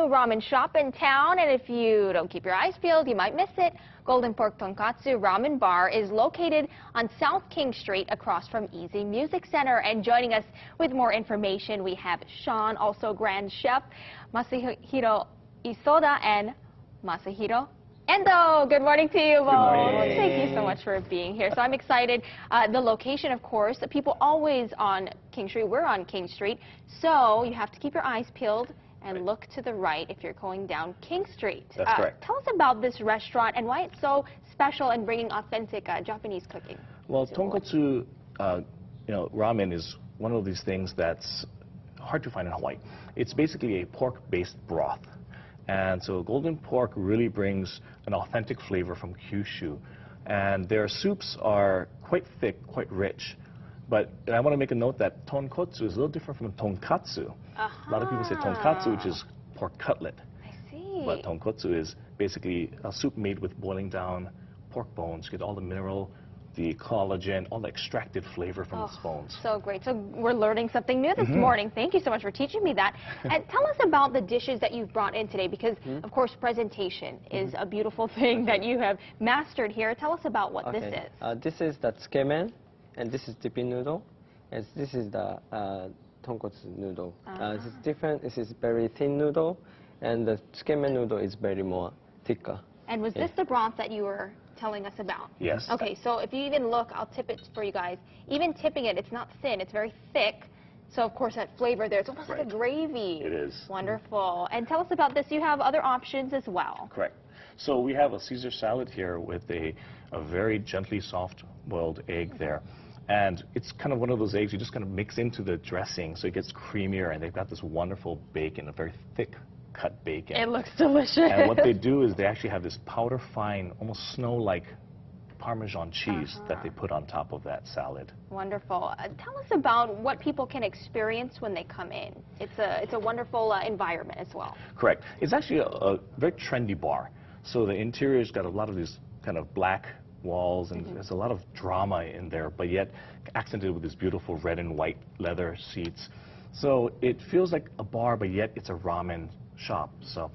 new ramen shop in town, and if you don't keep your eyes peeled, you might miss it. Golden Pork Ton-Kotso Ramen Bar is located on South King Street across from Easy Music Center. And joining us with more information, we have Sean, also Grand Chef, Masahiro Isoda, and Masahiro Endo. Good morning to you both. Thank you so much for being here. So I'm excited. The location, of course, people always on King Street. We're on King Street, so you have to keep your eyes peeled and look to the right if you're going down King Street. That's correct. Tell us about this restaurant and why it's so special in bringing authentic Japanese cooking. Well, tonkotsu, ramen is one of these things that's hard to find in Hawaii. It's basically a pork-based broth. And so Golden Pork really brings an authentic flavor from Kyushu. And their soups are quite thick, quite rich. But I want to make a note that tonkotsu is a little different from tonkatsu. A lot of people say tonkatsu, which is pork cutlet. I see. But tonkotsu is basically a soup made with boiling down pork bones. You get all the mineral, the collagen, all the extracted flavor from the bones. So great. So we're learning something new this morning. Thank you so much for teaching me that. And tell us about the dishes that you've brought in today, because, of course, presentation is a beautiful thing that you have mastered here. Tell us about what this is. This is the tsukemen, and this is dipping noodle, and this is the tonkotsu noodle. This is different. This is very thin noodle, and the tsukemen noodle is very more thicker. And was this the broth that you were telling us about? Yes. Okay, so if you even look, I'll tip it for you guys. Even tipping it, it's not thin, it's very thick. So, of course, that flavor there, it's almost like a gravy. It is. Wonderful. And tell us about this. You have other options as well. Correct. So we have a Caesar salad here with a very gently soft-boiled egg there. And it's kind of one of those eggs you just kind of mix into the dressing so it gets creamier. And they've got this wonderful bacon, a very thick cut bacon. It looks delicious. And what they do is they actually have this powder fine, almost snow-like Parmesan cheese that they put on top of that salad. Wonderful. Tell us about what people can experience when they come in. It's a wonderful environment as well. Correct. It's actually a very trendy bar. So the interior's got a lot of these kind of black walls, and there's a lot of drama in there, but yet accented with this beautiful red and white leather seats. So it feels like a bar, but yet it's a ramen shop. So,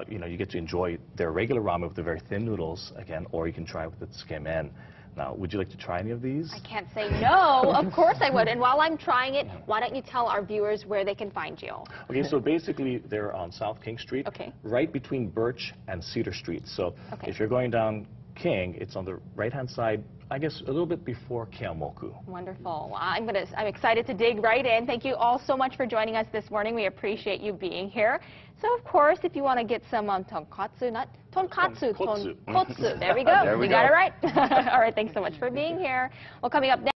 you get to enjoy their regular ramen with the very thin noodles, again, or you can try it with the tsukemen. Now, would you like to try any of these? I can't say no. Of course I would. And while I'm trying it, why don't you tell our viewers where they can find you? Okay, so basically they're on South King Street, right between Birch and Cedar Street. So if you're going down King, it's on the right-hand side, I guess a little bit before Keamoku. Wonderful. I'm excited to dig right in. Thank you all so much for joining us this morning. We appreciate you being here. So, of course, if you want to get some tonkatsu, not tonkatsu, tonkotsu. There we go. There we got it right. All right, thanks so much for being here. Well, coming up next.